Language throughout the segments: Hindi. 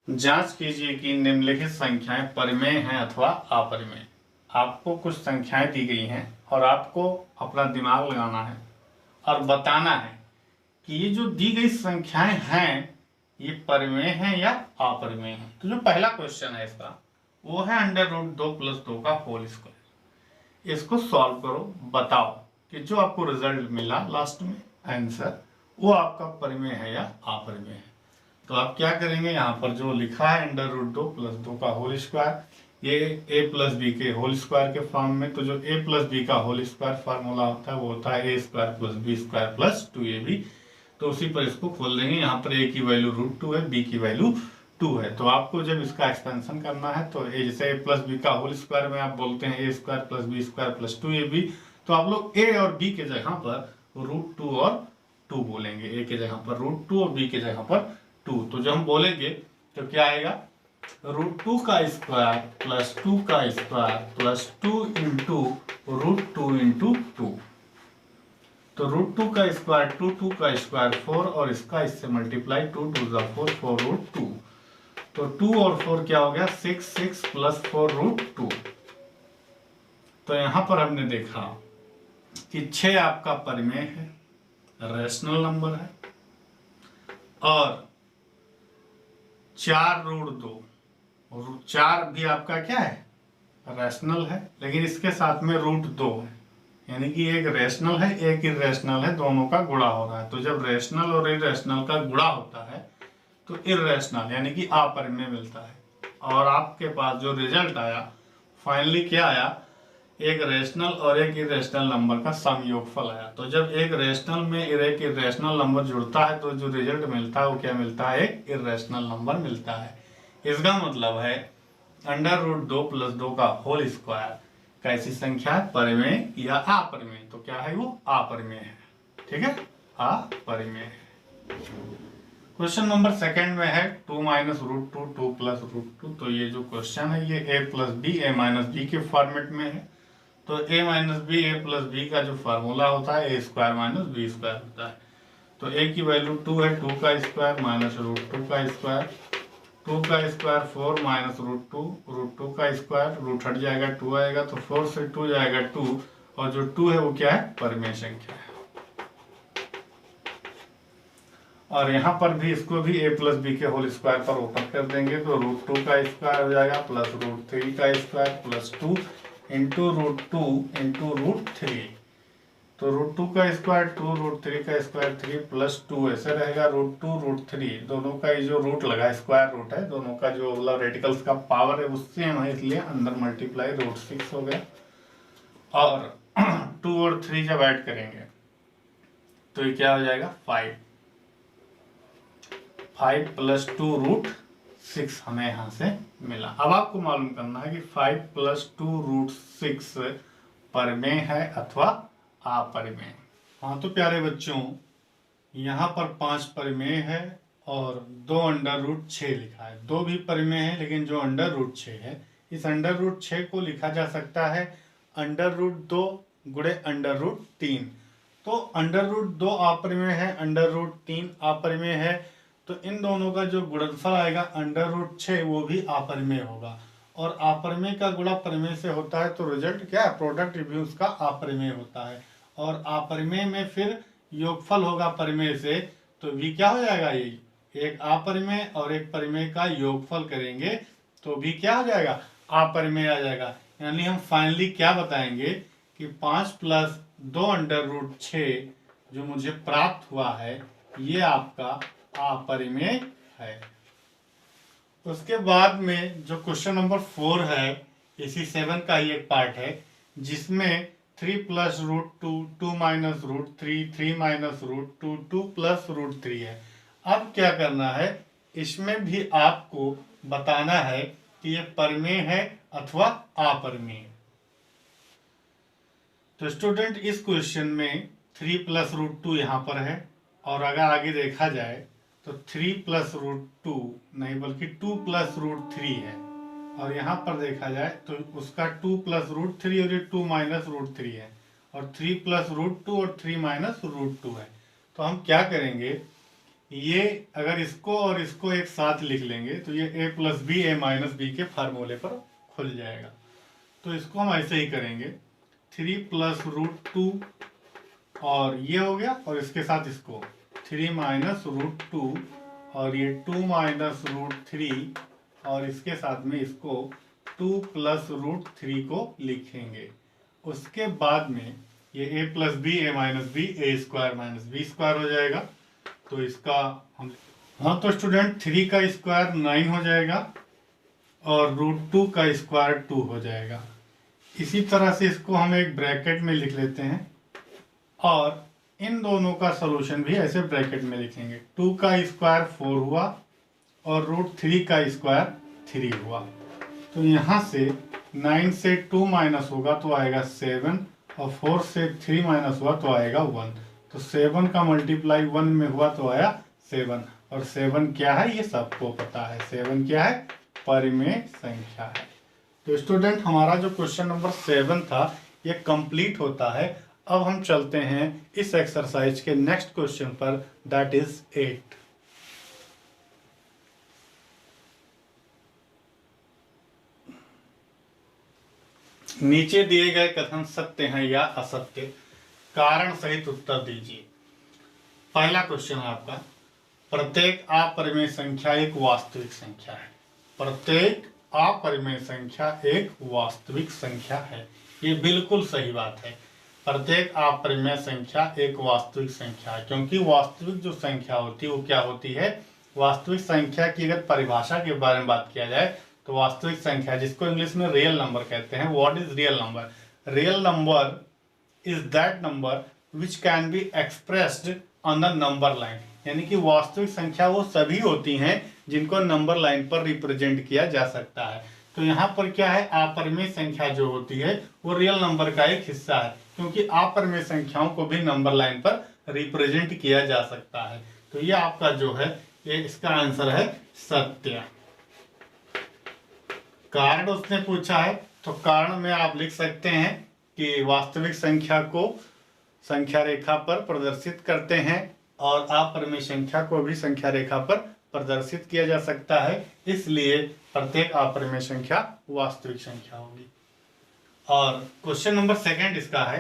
जांच कीजिए कि निम्नलिखित संख्याएं परिमेय हैं अथवा अपरिमेय। आपको कुछ संख्याएं दी गई हैं और आपको अपना दिमाग लगाना है और बताना है कि ये जो दी गई संख्याएं हैं ये परिमेय हैं या अपरिमेय हैं। तो जो पहला क्वेश्चन है इसका वो है √2 + 2 का होल स्क्वायर। इसको सॉल्व करो, बताओ कि जो आपको रिजल्ट मिला लास्ट में आंसर वो आपका परिमेय है या अपरिमेय है। तो आप क्या करेंगे, यहाँ पर जो लिखा है √2 + 2 का होल स्क्वायर, ये a + b के होल स्क्वायर के फॉर्म में। तो जो a + b का होल स्क्वायर फार्मूला होता है वो होता है a² + b² + 2ab। तो उसी पर इसको खोल देंगे। यहाँ पर a की वैल्यू √2 है, b की वैल्यू 2 है। तो आपको जब इसका एक्सपेंशन करना है तो जैसे a + b का होल स्क्वायर में आप बोलते हैं a² + b² + 2ab, तो आप लोग a और b के जगह पर √2 और 2 बोलेंगे। a के जगह पर √2 और b के जगह पर 2। तो जब हम बोलेंगे तो क्या आएगा, √2 का स्क्वायर प्लस 2 का स्क्वायर प्लस 2 इंटू √2 इंटू 2। तो √2 का स्क्वायर 2, 2 का स्क्वायर 4 और इसका इससे मल्टीप्लाई 2 2 4 4 √2। तो 2 और 4 क्या हो गया 6, 6 प्लस 4 √2। तो यहां पर हमने देखा कि 6 आपका परिमेय है, रैशनल नंबर है, और 4√2 और 4 भी आपका क्या है, रैशनल है, लेकिन इसके साथ में √2 है, यानी कि एक रैशनल है एक इरेशनल है, दोनों का गुणा हो रहा है। तो जब रैशनल और इरेशनल का गुणा होता है तो इरेशनल यानी कि अपरिमेय मिलता है। और आपके पास जो रिजल्ट आया फाइनली क्या आया, एक रैशनल और एक इरेशनल नंबर का सम योगफल आया। तो जब एक रैशनल में एक इरेशनल नंबर जुड़ता है तो जो रिजल्ट मिलता है वो क्या मिलता है, एक इरेशनल नंबर मिलता है। इसका मतलब है √2 + 2 का होल स्क्वायर कैसी संख्या है, परिमेय या अपरिमेय। तो क्या है, वो अपरिमेय है। ठीक है, अपरिमेय है। क्वेश्चन नंबर सेकंड में है 2 - √2 2 + √2। तो ये जो क्वेश्चन है ये a + b a - b के फॉर्मेट में है। तो a - b a + b का जो फार्मूला होता है a² - b² होता है। तो a की वैल्यू 2 है, 2 का स्क्वायर माइनस √2 का स्क्वायर, 2 का स्क्वायर 4 माइनस √2, √2 का स्क्वायर, रूट हट जाएगा 2 आएगा, तो 4 से 2 जाएगा 2, और जो 2 है वो क्या है, परिमेय संख्या है। और यहाँ पर भी इसको भी a + b के होल स्क्वायर पर ओपन कर देंगे तो √2 का स्क्वायर हो जाएगा प्लस √3 का स्क्वायर प्लस 2 इंटू √2 इंटू √3। तो √2 का स्क्वायर 2, √3 का स्क्वायर 3 प्लस 2 ऐसे रहेगा √2 √3। दोनों का ये जो रूट लगा स्क्वायर रूट है, दोनों का जो मतलब रेडिकल्स का पावर है उससे सेम है, इसलिए अंदर मल्टीप्लाई √6 हो गया। और 2 और 3 जब ऐड करेंगे तो ये क्या हो जाएगा 5 + 2 √6 हमें यहाँ से मिला। अब आपको मालूम करना है कि 5 + 2 √6 परिमेय है अथवा अपरिमेय। हाँ तो प्यारे बच्चों, यहाँ पर 5 परिमेय है और 2 √6 लिखा है। 2 भी परिमेय है, लेकिन जो √6 है, इस √6 को लिखा जा सकता है √2 गुणे √3। तो √2 अपरिमेय है, √3 अपरिमेय है, तो इन दोनों का जो गुणनफल आएगा √6 वो भी अपरिमेय होगा। और अपरिमेय का गुणा परिमेय से होता है तो रिजल्ट क्या है, प्रोडक्ट रिव्यू उसका अपरिमेय होता है। और अपरिमेय में फिर योगफल होगा परिमेय से, तो भी क्या हो जाएगा, ये एक अपरिमेय और एक परिमेय का योगफल करेंगे तो भी क्या हो जाएगा, अपरिमेय आ जाएगा। यानी हम फाइनली क्या बताएंगे कि 5 + 2 √6 जो मुझे प्राप्त हुआ है ये आपका अपरिमेय है। उसके बाद में जो क्वेश्चन नंबर 4 है, इसी 7 का ही एक पार्ट है, जिसमें 3 + √2 2 - √3 3 - √2 2 + √3 है। अब क्या करना है, इसमें भी आपको बताना है कि ये परिमेय है अथवा अपरिमेय। तो स्टूडेंट इस क्वेश्चन में 3 + √2 यहाँ पर है, और अगर आगे देखा जाए तो 3 + √2 नहीं बल्कि 2 + √3 है, और यहाँ पर देखा जाए तो उसका 2 + √3 और ये 2 - √3 है, और 3 + √2 और 3 - √2 है। तो हम क्या करेंगे, ये अगर इसको और इसको एक साथ लिख लेंगे तो ये a plus B A minus B के फार्मूले पर खुल जाएगा। तो इसको हम ऐसे ही करेंगे, 3 प्लस रूट 2 और ये हो गया, और इसके साथ इसको 3 माइनस रूट 2 और ये 2 माइनस रूट 3 और इसके साथ में इसको 2 प्लस रूट 3 को लिखेंगे। उसके बाद में ये a plus B A minus B A square minus B square हो जाएगा। तो इसका हम तो स्टूडेंट 3 का स्क्वायर 9 हो जाएगा और रूट 2 का स्क्वायर 2 हो जाएगा। इसी तरह से इसको हम एक ब्रैकेट में लिख लेते हैं और इन दोनों का सॉल्यूशन भी ऐसे ब्रैकेट में लिखेंगे। 2 का स्क्वायर 4 हुआ और रूट 3 का स्क्वायर 3 हुआ। तो यहाँ से 9 से 2 माइनस होगा तो आएगा 7 और 4 से 3 माइनस हुआ तो आएगा 1। तो 7 का मल्टीप्लाई 1 में हुआ तो आया 7। और 7 क्या है ये सबको पता है। 7 क्या है? परिमेय संख्या है। तो स्टूडेंट हमारा जो क्वेश्चन नंबर 7 था ये कंप्लीट होता है। अब हम चलते हैं इस एक्सरसाइज के नेक्स्ट क्वेश्चन पर, दैट इज 8। नीचे दिए गए कथन सत्य हैं या असत्य, कारण सहित उत्तर दीजिए। पहला क्वेश्चन है आपका, प्रत्येक अपरिमेय संख्या एक वास्तविक संख्या है। प्रत्येक अपरिमेय संख्या एक वास्तविक संख्या है। ये बिल्कुल सही बात है। प्रत्येक अपरिमेय संख्या एक वास्तविक संख्या है, क्योंकि वास्तविक जो संख्या होती है वो क्या होती है? वास्तविक संख्या की अगर परिभाषा के बारे में बात किया जाए तो वास्तविक संख्या, जिसको इंग्लिश में रियल नंबर कहते हैं, what is real number? Real number is that number which can be expressed on the number line. यानी कि वास्तविक संख्या वो सभी होती हैं जिनको नंबर लाइन पर रिप्रेजेंट किया जा सकता है। तो यहाँ पर क्या है? अपरिमेय संख्या जो होती है वो रियल नंबर का एक हिस्सा है, क्योंकि अपरिमेय संख्याओं को भी नंबर लाइन पर रिप्रेजेंट किया जा सकता है। तो ये आपका जो है ये इसका आंसर है सत्य। कारण उसने पूछा है तो कारण में आप लिख सकते हैं कि वास्तविक संख्या को संख्या रेखा पर प्रदर्शित करते हैं और अपरिमेय संख्या को भी संख्या रेखा पर प्रदर्शित किया जा सकता है, इसलिए प्रत्येक अपरिमेय संख्या वास्तविक संख्या होगी। और क्वेश्चन नंबर 2 इसका है,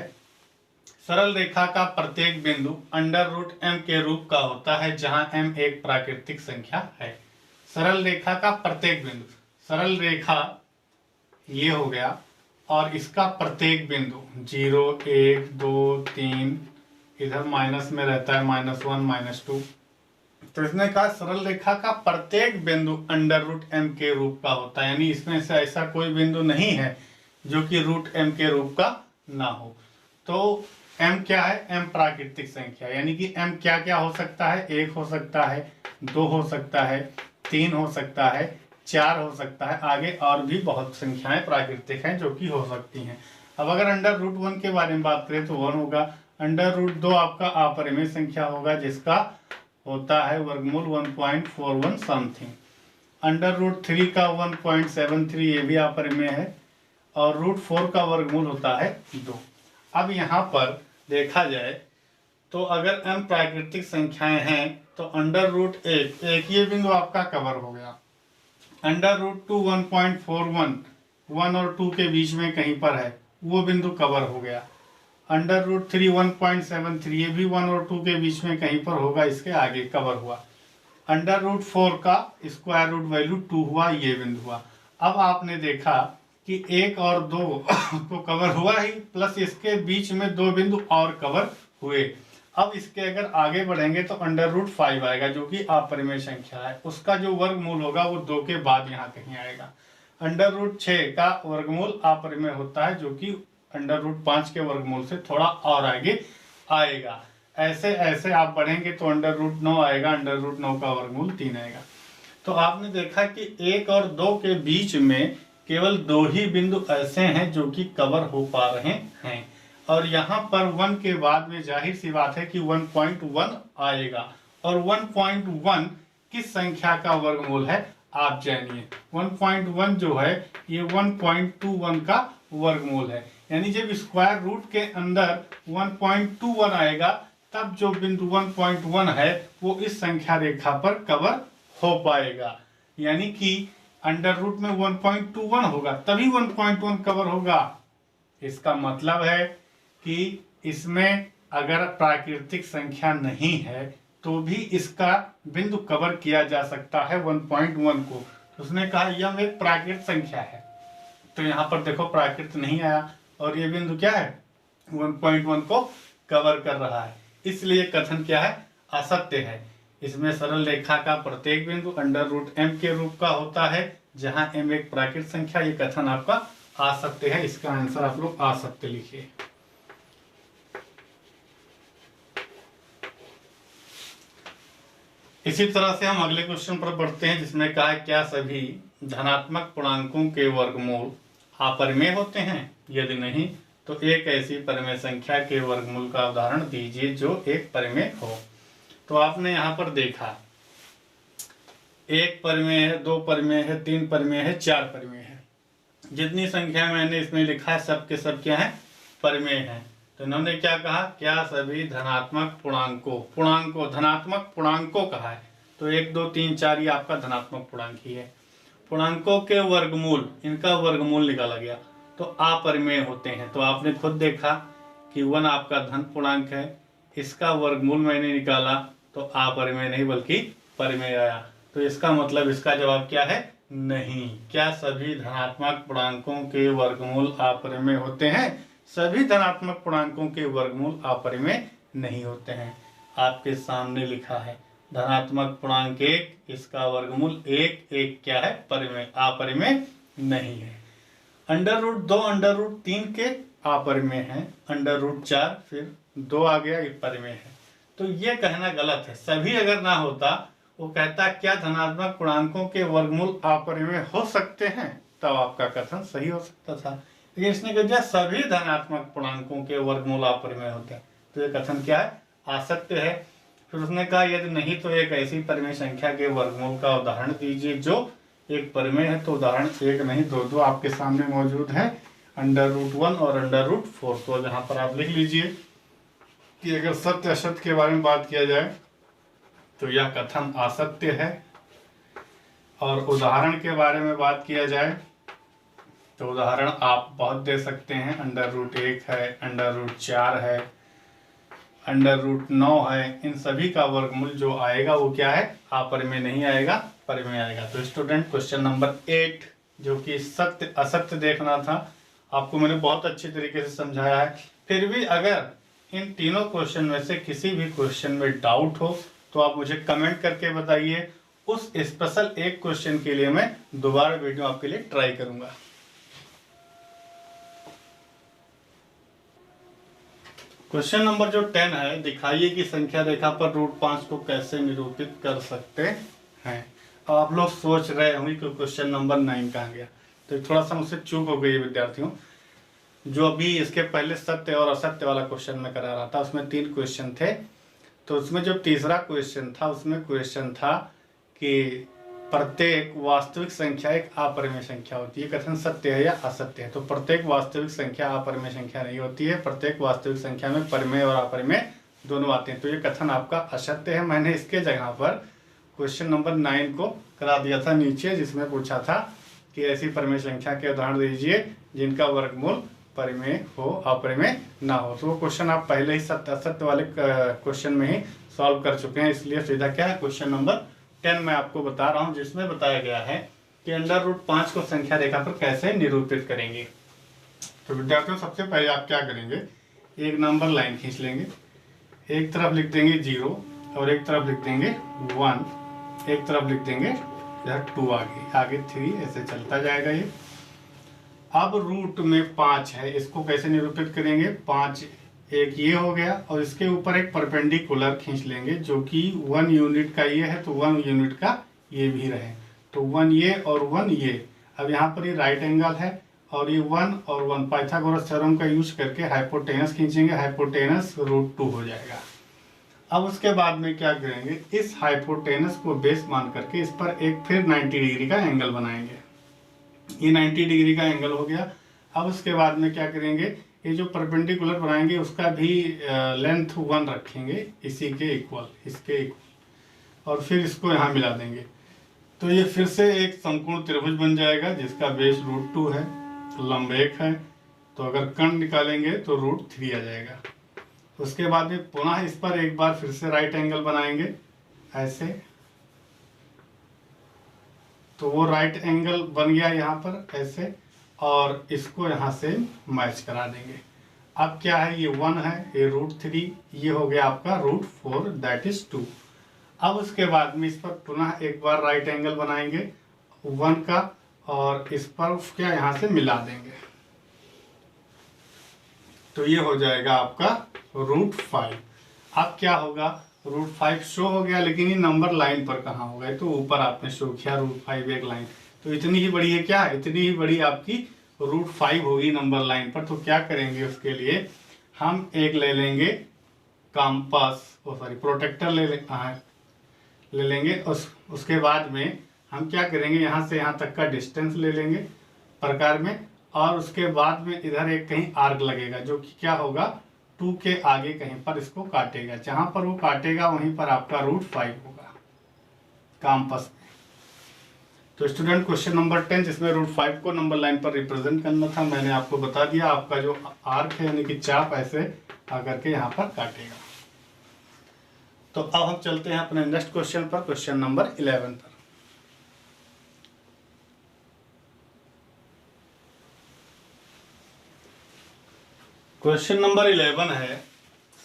सरल रेखा का प्रत्येक बिंदु अंडर रूट m के रूप का होता है जहां m एक प्राकृतिक संख्या है। सरल रेखा का प्रत्येक बिंदु, सरल रेखा ये हो गया और इसका प्रत्येक बिंदु 0 1 2 3, इधर माइनस में रहता है -1 -2। तो इसने कहा सरल रेखा का प्रत्येक बिंदु अंडर रूट m के रूप का होता है, यानी इसमें से ऐसा कोई बिंदु नहीं है जो कि रूट m के रूप का ना हो। तो m क्या है? m प्राकृतिक संख्या, यानी कि m क्या क्या हो सकता है? 1 हो सकता है, 2 हो सकता है, 3 हो सकता है, 4 हो सकता है, आगे और भी बहुत संख्याएं प्राकृतिक हैं जो कि हो सकती हैं। अब अगर अंडर रूट 1 के बारे में बात करें तो 1 होगा। अंडर रूट 2 आपका अपरिमेय संख्या होगा जिसका होता है वर्गमूल 1.41 समथिंग। अंडर रूट 3 का 1.73 ये भी अपरिमेय है और रूट 4 का वर्गमूल होता है 2। अब यहाँ पर देखा जाए तो अगर m प्राकृतिक संख्याएं हैं तो अंडर रूट 1 ये बिंदु आपका कवर हो गया। अंडर रूट 2 1.41 1 और 2 के बीच में कहीं पर है, वो बिंदु कवर हो गया। अंडर रूट 3 1.73 ये भी 1 और 2 के बीच में कहीं पर होगा, इसके आगे कवर हुआ। अंडर रूट 4 का स्क्वायर रूट वैल्यू 2 हुआ, ये बिंदु हुआ। अब आपने देखा कि 1 और 2 तो कवर हुआ ही, प्लस इसके बीच में 2 बिंदु और कवर हुए। अब इसके अगर आगे बढ़ेंगे तो अंडर रूट 5 आएगा जो कि अपरिमेय संख्या है, उसका जो वर्गमूल होगा वो 2 के बाद यहाँ कहीं आएगा। अंडर रूट 6 का वर्गमूल अपरिमेय होता है जो कि अंडर रूट 5 के वर्गमूल से थोड़ा और आगे आएगा। ऐसे ऐसे आप बढ़ेंगे तो अंडर रूट 9 आएगा, अंडर रूट 9 का वर्गमूल 3 आएगा। तो आपने देखा कि 1 और 2 के बीच में केवल 2 ही बिंदु ऐसे हैं जो कि कवर हो पा रहे हैं, और यहाँ पर 1 के बाद में जाहिर सी बात है कि 1.1 आएगा। और 1.1 किस संख्या का वर्गमूल है आप जानिए। 1.1 जो है ये 1.21 का वर्गमूल है, यानी जब स्क्वायर रूट के अंदर 1.21 आएगा तब जो बिंदु 1.1 है वो इस संख्या रेखा पर कवर हो पाएगा। यानी कि अंडर रूट में 1.21 होगा तभी 1.1 कवर होगा। इसका मतलब है कि इसमें अगर प्राकृतिक संख्या नहीं है तो भी इसका बिंदु कवर किया जा सकता है 1.1 को। उसने कहा यह एक प्राकृत संख्या है, तो यहाँ पर देखो प्राकृत नहीं आया और ये बिंदु क्या है 1.1 को कवर कर रहा है, इसलिए कथन क्या है असत्य है। इसमें सरल रेखा का प्रत्येक बिंदु अंडर रूट m के रूप का होता है, जहां m एक प्राकृत संख्या। ये कथन आपका असत्य है, इसका आंसर आप लोग असत्य लिखिए। इसी तरह से हम अगले क्वेश्चन पर बढ़ते हैं, जिसमें कहा है क्या सभी धनात्मक पूर्णांकों के वर्गमूल अपरिमेय होते हैं? यदि नहीं तो एक ऐसी परिमेय संख्या के वर्गमूल का उदाहरण दीजिए जो एक परिमेय हो। तो आपने यहाँ पर देखा एक परिमेय है, दो परिमेय है, तीन परिमेय है, चार परिमेय है। जितनी संख्या मैंने इसमें लिखा है सब के सब क्या है परिमेय है। तो इन्होंने क्या कहा, क्या सभी धनात्मक पूर्णांकों धनात्मक पूर्णांकों कहा है, तो 1 2 3 4 ये आपका धनात्मक पूर्णांक ही है। पूर्णांकों के वर्गमूल, इनका वर्गमूल निकाला गया तो अपरिमेय होते हैं। तो आपने खुद देखा कि 1 आपका धन पूर्णांक है, इसका वर्गमूल मैंने निकाला तो अपरिमेय नहीं बल्कि परिमेय आया। तो इसका मतलब इसका जवाब क्या है नहीं। क्या सभी धनात्मक पूर्णांकों के वर्गमूल अपरिमेय होते हैं? सभी धनात्मक पूर्णांकों के वर्गमूल अपरिमेय नहीं होते हैं। आपके सामने लिखा है धनात्मक पूर्णांक 1, इसका वर्गमूल 1, 1 क्या है परिमेय, अपरिमेय नहीं है। अंडर रूट 2 अंडर रूट 3 के अपरिमेय है, अंडर रूट 4 फिर 2 आ गया ये परिमेय है। तो ये कहना गलत है। सभी अगर ना होता वो कहता क्या धनात्मक पूर्णांकों के वर्गमूल अपरिमेय हो सकते हैं, तब आपका कथन सही हो सकता था। लेकिन इसने कह दिया सभी धनात्मक पूर्णांकों के वर्गमूल अपरिमेय होते हैं, तो ये कथन क्या है असत्य है। फिर उसने कहा यदि नहीं तो एक ऐसी परिमेय संख्या के वर्गमूल का उदाहरण दीजिए जो एक परिमेय है। तो उदाहरण 1 नहीं 2 आपके सामने मौजूद है, अंडर रूट 1 और अंडर रूट 4। तो यहाँ पर आप लिख लीजिए कि अगर सत्य असत्य के बारे में बात किया जाए तो यह कथन असत्य है, और उदाहरण के बारे में बात किया जाए तो उदाहरण आप बहुत दे सकते हैं। अंडर रूट 1 है, अंडर रूट 4 है, अंडर रूट 9 है। इन सभी का वर्गमूल जो आएगा वो क्या है अपरिमेय नहीं आएगा, परिमेय आएगा। तो स्टूडेंट क्वेश्चन नंबर 8 जो कि सत्य असत्य देखना था, आपको मैंने बहुत अच्छी तरीके से समझाया है। फिर भी अगर इन तीनों क्वेश्चन में से किसी भी क्वेश्चन में डाउट हो तो आप मुझे कमेंट करके बताइए। उस स्पेशल एक क्वेश्चन के लिए मैं दोबारा वीडियो आपके लिए ट्राई करूंगा। क्वेश्चन नंबर जो 10 है, दिखाइए कि संख्या रेखा पर रूट 5 को कैसे निरूपित कर सकते हैं। अब आप लोग सोच रहे होंगे कि क्वेश्चन नंबर 9 कहाँ गया, तो थोड़ा सा मुझसे चूक हो गई है विद्यार्थियों। जो अभी इसके पहले सत्य और असत्य वाला क्वेश्चन में करा रहा था उसमें 3 क्वेश्चन थे। तो उसमें जो तीसरा क्वेश्चन था उसमें क्वेश्चन था कि प्रत्येक वास्तविक संख्या एक अपरिमेय संख्या होती है, कथन सत्य है या असत्य है। तो प्रत्येक वास्तविक संख्या अपरिमेय संख्या नहीं होती है, प्रत्येक वास्तविक संख्या में परिमेय और अपरिमेय दोनों आते हैं। तो ये कथन आपका असत्य है। मैंने इसके जगह पर क्वेश्चन नंबर 9 को करा दिया था नीचे, जिसमें पूछा था कि ऐसी परिमेय संख्या के उदाहरण दीजिए जिनका वर्गमूल परिमेय हो अपरिमेय ना हो। तो वो क्वेश्चन आप पहले ही सत्य असत्य वाले क्वेश्चन में ही सॉल्व कर चुके हैं, इसलिए सीधा क्या है क्वेश्चन नंबर 10 मैं आपको बता रहा हूं, जिसमें बताया गया है कि अंडर रूट 5 को संख्या रेखा पर कैसे निरूपित करेंगे। तो विद्यार्थियों सबसे पहले आप क्या करेंगे, एक नंबर लाइन खींच लेंगे, एक तरफ लिख देंगे 0 और एक तरफ लिख देंगे 1, एक तरफ लिख देंगे 2, आगे 3, ऐसे चलता जाएगा ये। अब रूट में 5 है, इसको कैसे निरूपित करेंगे, 5 एक ये हो गया और इसके ऊपर एक परपेंडिकुलर खींच लेंगे जो कि 1 यूनिट का ये है तो 1 यूनिट का ये भी रहे, तो 1 ये और 1 ये। अब यहाँ पर ये राइट एंगल है और ये 1 और 1 पाइथागोरस थ्योरम का यूज करके हाइपोटेनस खींचेंगे, हाइपोटेनस रूट 2 हो जाएगा। अब उसके बाद में क्या करेंगे, इस हाइपोटेनस को बेस मान करके इस पर एक फिर 90 डिग्री का एंगल बनाएंगे। ये 90 डिग्री का एंगल हो गया। अब उसके बाद में क्या करेंगे, ये जो परपेंडिकुलर बनाएंगे उसका भी लेंथ 1 रखेंगे, इसी के इक्वल, इसके इक्वल, और फिर इसको यहाँ मिला देंगे। तो ये फिर से एक समकोण त्रिभुज बन जाएगा जिसका बेस √2 है, लंब 1 है। तो अगर कर्ण निकालेंगे तो √3 आ जाएगा। उसके बाद में पुनः इस पर एक बार फिर से राइट एंगल बनाएंगे ऐसे, तो वो राइट एंगल बन गया यहाँ पर ऐसे, और इसको यहाँ से मैच करा देंगे। अब क्या है, ये 1 है, ये √3, ये हो गया आपका √4, दैट इज 2। अब उसके बाद में इस पर पुनः एक बार राइट एंगल बनाएंगे 1 का, और इस पर क्या यहाँ से मिला देंगे, तो ये हो जाएगा आपका √5। अब क्या होगा, √5 शो हो गया, लेकिन ये नंबर लाइन पर कहाँ होगा, तो ऊपर आपने शो किया √5 एक लाइन, तो इतनी ही बड़ी है, क्या इतनी ही बड़ी आपकी √5 होगी नंबर लाइन पर। तो क्या करेंगे, उसके लिए हम एक ले लेंगे कंपास, प्रोटेक्टर ले लेंगे। उसके बाद में हम क्या करेंगे, यहाँ से यहाँ तक का डिस्टेंस ले लेंगे प्रकार में, और उसके बाद में इधर एक कहीं आर्क लगेगा जो कि क्या होगा, 2 के आगे कहीं पर इसको काटेगा, जहां पर वो काटेगा वहीं पर आपका √5 होगा कंपास में। तो स्टूडेंट क्वेश्चन नंबर 10 जिसमें √5 को नंबर लाइन पर रिप्रेजेंट करना था, मैंने आपको बता दिया। आपका जो आर्क है यानी कि चाप ऐसे आकर के यहाँ पर काटेगा। तो अब हम चलते हैं अपने नेक्स्ट क्वेश्चन पर, क्वेश्चन नंबर 11 पर। क्वेश्चन नंबर 11 है,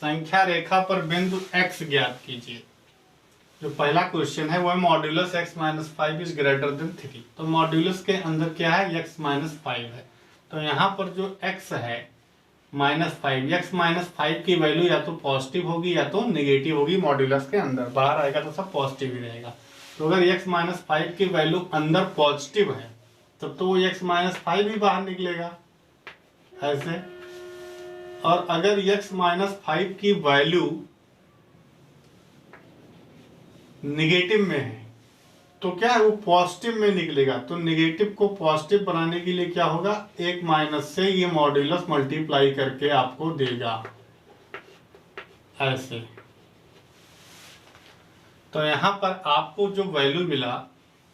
संख्या रेखा पर बिंदु x ज्ञात कीजिए। जो पहला क्वेश्चन है वो है modulus x - 5 is greater than 3। तो मॉड्यूलस के अंदर क्या है, x - 5 है। तो यहाँ पर जो x है -5, x - 5 की वैल्यू या तो पॉजिटिव होगी या तो नेगेटिव होगी। मॉड्यूलस के अंदर बाहर आएगा तो सब पॉजिटिव ही रहेगा। तो अगर x - 5 की वैल्यू अंदर पॉजिटिव है तब तो वो x - 5 ही बाहर निकलेगा ऐसे। और अगर x - 5 की वैल्यू निगेटिव में है तो क्या है, वो पॉजिटिव में निकलेगा। तो निगेटिव को पॉजिटिव बनाने के लिए क्या होगा, एक माइनस से ये मॉड्यूलस मल्टीप्लाई करके आपको देगा ऐसे। तो यहां पर आपको जो वैल्यू मिला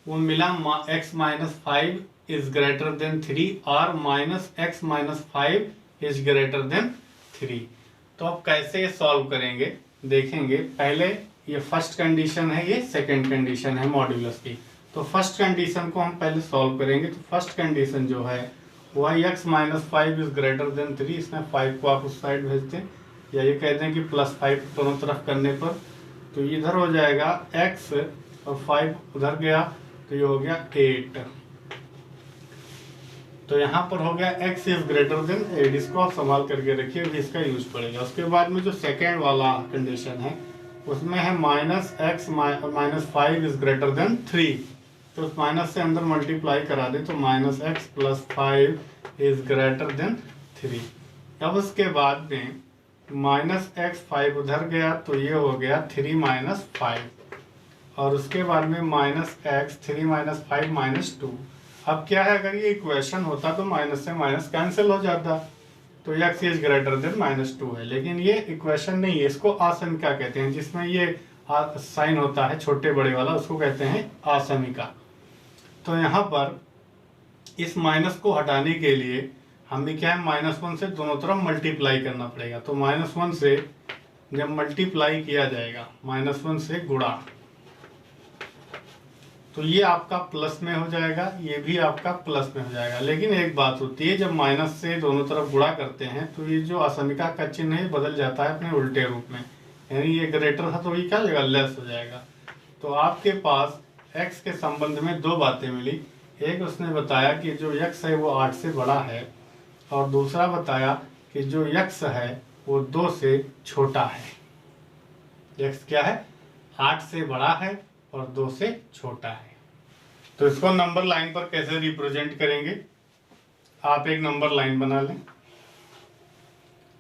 वो मिला x - 5 इज ग्रेटर देन 3 और -x - 5 इज ग्रेटर देन 3। तो अब कैसे सॉल्व करेंगे देखेंगे। पहले ये फर्स्ट कंडीशन है, ये सेकंड कंडीशन है मॉड्यूलस की। तो फर्स्ट कंडीशन को हम पहले सॉल्व करेंगे। तो फर्स्ट कंडीशन जो है वो है x - 5 इज ग्रेटर देन 3। इसमें 5 को आप उस साइड भेज दें या ये कह दें कि +5 दोनों तरफ करने पर, तो इधर हो जाएगा x और 5 उधर गया तो ये हो गया 8। तो यहाँ पर हो गया x इज ग्रेटर देन 8। इसको आप संभाल करके रखिए, अभी इसका यूज पड़ेगा। उसके बाद में जो सेकेंड वाला कंडीशन है उसमें है -x - 5 इज ग्रेटर देन 3। तो उस माइनस से अंदर मल्टीप्लाई करा दे तो -x + 5 इज ग्रेटर देन 3। अब उसके बाद में -x 5 उधर गया तो ये हो गया 3 - 5, और उसके बाद में -x 3 - 5 -2। अब क्या है, अगर ये इक्वेशन होता तो माइनस से माइनस कैंसिल हो जाता, तो x इज ग्रेटर देन -2 है। लेकिन ये इक्वेशन नहीं है, इसको आसमिका कहते हैं। जिसमें ये साइन होता है छोटे बड़े वाला उसको कहते हैं आसमिका। तो यहाँ पर इस माइनस को हटाने के लिए हमें क्या है, -1 से दोनों तरफ मल्टीप्लाई करना पड़ेगा। तो -1 से जब मल्टीप्लाई किया जाएगा, -1 से गुणा, तो ये आपका प्लस में हो जाएगा, ये भी आपका प्लस में हो जाएगा। लेकिन एक बात होती है, जब माइनस से दोनों तरफ गुणा करते हैं तो ये जो असमिका का चिन्ह है बदल जाता है अपने उल्टे रूप में। यानी ये ग्रेटर था तो ये क्या हो जाएगा, लेस हो जाएगा। तो आपके पास x के संबंध में दो बातें मिली। एक उसने बताया कि जो x है वो 8 से बड़ा है, और दूसरा बताया कि जो x है वो 2 से छोटा है। x क्या है, 8 से बड़ा है और 2 से छोटा है। तो इसको नंबर लाइन पर कैसे रिप्रेजेंट करेंगे, आप एक नंबर लाइन बना लें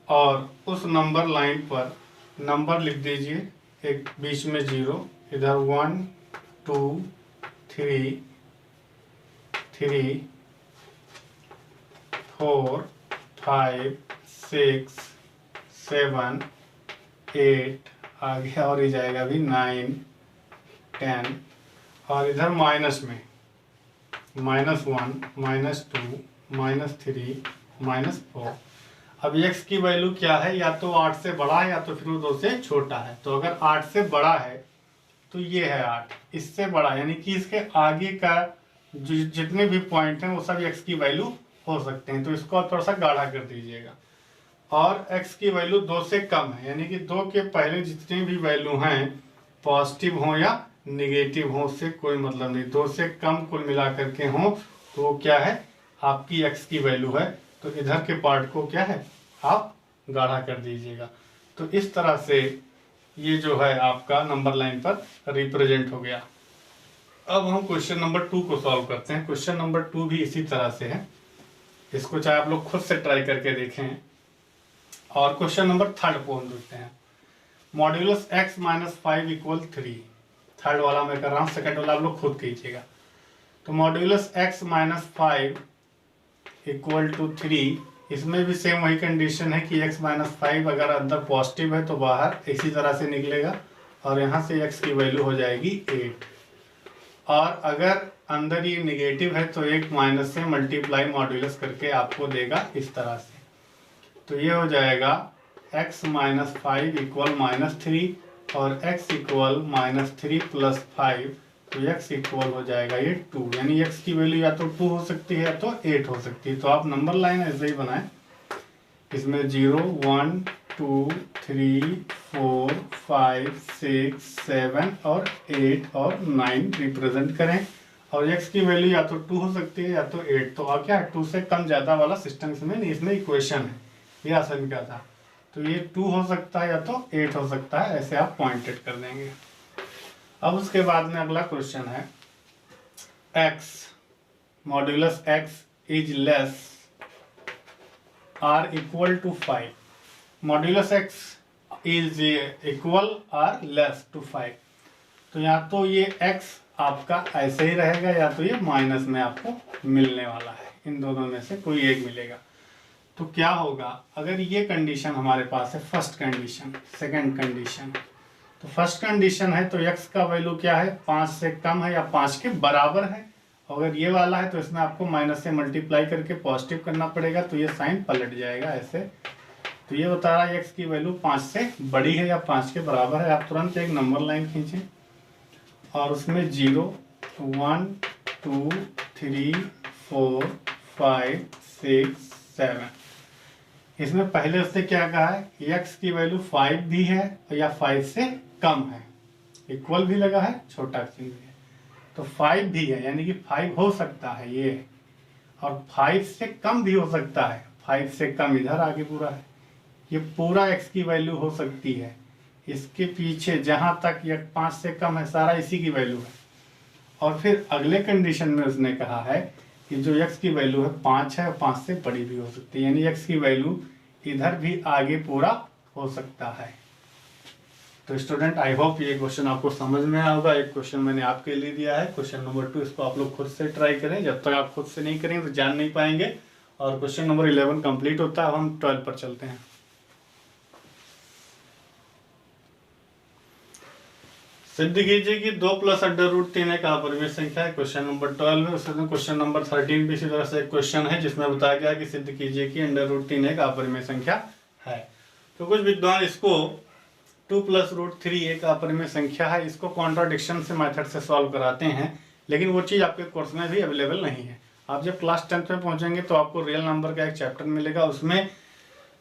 और उस नंबर लाइन पर नंबर लिख दीजिए, एक बीच में 0, इधर 1 2 3 3 4 5 6 7 8 आगे और ही जाएगा अभी 9 10 और इधर माइनस में -1 -2 -3 -4। अब x की वैल्यू क्या है, या तो 8 से बड़ा है या तो फिर 2 से छोटा है। तो अगर 8 से बड़ा है तो ये है 8, इससे बड़ा यानी कि इसके आगे का जितने भी पॉइंट हैं वो सब x की वैल्यू हो सकते हैं। तो इसको थोड़ा सा गाढ़ा कर दीजिएगा। और x की वैल्यू 2 से कम है, यानी कि 2 के पहले जितने भी वैल्यू हैं पॉजिटिव हो या निगेटिव हो, उससे कोई मतलब नहीं। 2 से कम कुल मिला करके हो तो वो क्या है, आपकी x की वैल्यू है। तो इधर के पार्ट को क्या है, आप गाढ़ा कर दीजिएगा। तो इस तरह से ये जो है आपका नंबर लाइन पर रिप्रेजेंट हो गया। अब हम क्वेश्चन नंबर 2 को सॉल्व करते हैं। क्वेश्चन नंबर 2 भी इसी तरह से है, इसको चाहे आप लोग खुद से ट्राई करके देखें। और क्वेश्चन नंबर 3 को हम देखते हैं। Modulus x - 5 = 3। थर्ड वाला मैं कर रहा हूँ, सेकंड वाला आप लोग खुद कीजिएगा। तो मॉड्यूलस x - 5 = 3, इसमें भी सेम वही कंडीशन है कि x - 5 अगर अंदर पॉजिटिव है तो बाहर इसी तरह से निकलेगा और यहाँ से x की वैल्यू हो जाएगी 8। और अगर अंदर ये निगेटिव है तो एक माइनस से मल्टीप्लाई मॉड्यूलस करके आपको देगा इस तरह से। तो ये हो जाएगा x - 5 = -3 और x = -3 + 5, तो x इक्वल हो जाएगा ये 2, यानी x की वैल्यू या तो 2 हो सकती है या तो 8 हो सकती है। तो आप नंबर लाइन ऐसे ही बनाएं, इसमें 0 1 2 3 4 5 6 7 और 8 और 9 रिप्रेजेंट करें। और x की वैल्यू या तो 2 हो सकती है या तो 8। तो आप क्या 2 से कम ज़्यादा वाला सिस्टम में नहीं, इसमें इक्वेशन है, ये आसान का था। तो ये 2 हो सकता है या तो 8 हो सकता है, ऐसे आप पॉइंटेड कर देंगे। अब उसके बाद में अगला क्वेश्चन है x modulus x is less or equal to 5। Modulus x is equal or less to 5। तो या तो ये x आपका ऐसे ही रहेगा या तो ये माइनस में आपको मिलने वाला है, इन दोनों में से कोई एक मिलेगा। तो क्या होगा अगर ये कंडीशन हमारे पास है, फर्स्ट कंडीशन। सेकंड कंडीशन, तो फर्स्ट कंडीशन है तो x का वैल्यू क्या है, 5 से कम है या 5 के बराबर है। अगर ये वाला है तो इसमें आपको माइनस से मल्टीप्लाई करके पॉजिटिव करना पड़ेगा, तो ये साइन पलट जाएगा ऐसे। तो ये बता रहा है x की वैल्यू 5 से बड़ी है या 5 के बराबर है। आप तुरंत एक नंबर लाइन खींचें और उसमें 0 1 2 3 4 5 6 7, इसमें पहले उससे क्या कहा है, x की वैल्यू 5 भी है या 5 से कम है, इक्वल भी लगा है, छोटा चिन्ह भी है। तो 5 भी है यानी कि 5 हो सकता है ये, और 5 से कम भी हो सकता है। 5 से कम इधर आगे पूरा है, ये पूरा x की वैल्यू हो सकती है। इसके पीछे जहां तक ये 5 से कम है सारा इसी की वैल्यू है। और फिर अगले कंडीशन में उसने कहा है कि जो x की वैल्यू है 5 है और 5 से बड़ी भी हो सकती है, यानी x की वैल्यू इधर भी आगे पूरा हो सकता है। तो स्टूडेंट आई होप ये क्वेश्चन आपको समझ में आया होगा। एक क्वेश्चन मैंने आपके लिए दिया है, क्वेश्चन नंबर 2, इसको आप लोग खुद से ट्राई करें। जब तक आप खुद से नहीं करेंगे तो जान नहीं पाएंगे। और क्वेश्चन नंबर 11 कंप्लीट होता है, हम 12 पर चलते हैं। सिद्ध कीजिए कि 2 + √3 एक अपरिमेय संख्या है। क्वेश्चन नंबर 12 है। उसमें क्वेश्चन नंबर 13 भी इसी तरह से एक क्वेश्चन है जिसमें बताया गया कि सिद्ध कीजिए कि √3 एक अपरिमेय संख्या है। तो कुछ विद्वान इसको 2 + √3 एक अपरिमेय संख्या है, इसको कॉन्ट्राडिक्शन से मेथड से सॉल्व कराते हैं, लेकिन वो चीज़ आपके कोर्स में भी अवेलेबल नहीं है। आप जब क्लास 10th में पहुंचेंगे तो आपको रियल नंबर का एक चैप्टर मिलेगा, उसमें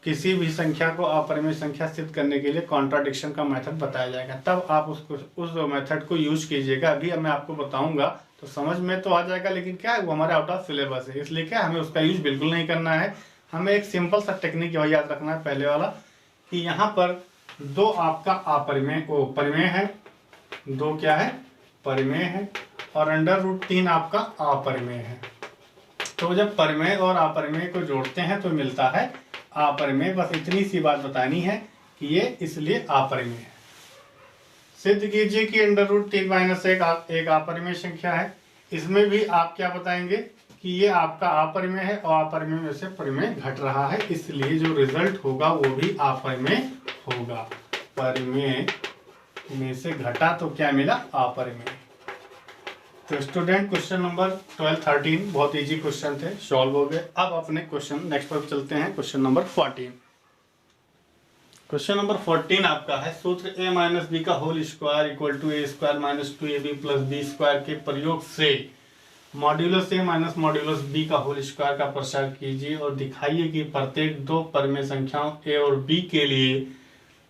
किसी भी संख्या को अपरिमेय संख्या सिद्ध करने के लिए कॉन्ट्राडिक्शन का मेथड बताया जाएगा। तब आप उस मेथड को यूज कीजिएगा। अभी मैं आपको बताऊंगा तो समझ में तो आ जाएगा, लेकिन क्या है वो हमारे आउट ऑफ सिलेबस है, इसलिए क्या हमें उसका यूज बिल्कुल नहीं करना है। हमें एक सिंपल सा टेक्निक याद रखना है पहले वाला, कि यहाँ पर 2 आपका अपरिमेय परिमेय है, 2 क्या है परिमेय है, और √3 आपका अपरिमेय है। तो जब परिमेय और अपरिमेय को जोड़ते हैं तो मिलता है अपरिमेय। बस इतनी सी बात बतानी है कि ये इसलिए अपरिमेय है। सिद्ध कीजिए कि √3 - 1 एक अपरिमेय संख्या है। इसमें भी आप क्या बताएंगे कि ये आपका अपरिमेय है और अपरिमेय में से परिमेय घट रहा है, इसलिए जो रिजल्ट होगा वो भी अपरिमेय होगा। परिमेय में से घटा तो क्या मिला? अपरिमेय। तो स्टूडेंट क्वेश्चन नंबर 12, 13 बहुत इजी क्वेश्चन थे, सॉल्व हो गए। अब अपने क्वेश्चन नेक्स्ट पर चलते हैं, क्वेश्चन नंबर 14। क्वेश्चन नंबर 14 आपका है, सूत्र a माइनस बी का whole square equal to A square minus 2ab plus B square के प्रयोग से modulus a minus modulus b का होल स्क्वायर का प्रसार कीजिए और दिखाइए कि प्रत्येक दो परिमेय संख्याओं a और b के लिए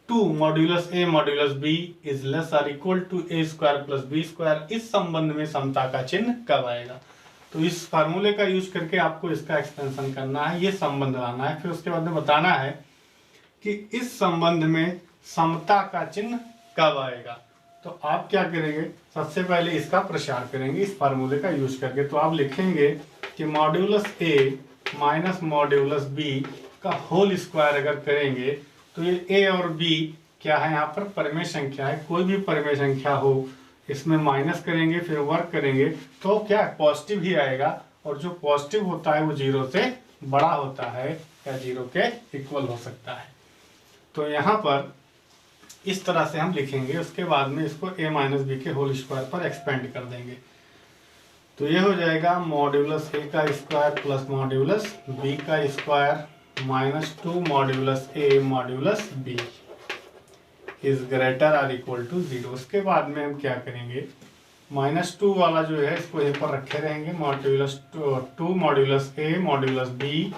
2 modulus a modulus b is less और equal to a square plus b square. इस संबंध में समता का चिन्ह कब आएगा? तो इस फार्मूले का यूज करके आपको इसका एक्सपेंशन करना है, ये संबंध लाना है, फिर उसके बाद में बताना है कि इस संबंध में समता का चिन्ह कब आएगा। तो आप क्या करेंगे? सबसे पहले इसका प्रसार करेंगे इस फार्मूले का यूज करके। तो आप लिखेंगे कि modulus a minus modulus b का होल स्क्वायर अगर करेंगे तो ये a और b क्या है? यहाँ पर परिमेय संख्या है, कोई भी परिमेय संख्या हो इसमें माइनस करेंगे फिर वर्क करेंगे तो क्या पॉजिटिव ही आएगा, और जो पॉजिटिव होता है वो 0 से बड़ा होता है या 0 के इक्वल हो सकता है। तो यहाँ पर इस तरह से हम लिखेंगे, उसके बाद में इसको a माइनस बी के होल स्क्वायर पर एक्सपेंड कर देंगे। तो ये हो जाएगा मॉड्यूलस a का स्क्वायर प्लस मॉड्यूलस b का square minus 2 modulus a modulus b is greater और इक्वल टू 0। उसके बाद में हम क्या करेंगे? -2 वाला जो है इसको यहीं पर रखे रहेंगे, modulus 2 modulus a modulus b।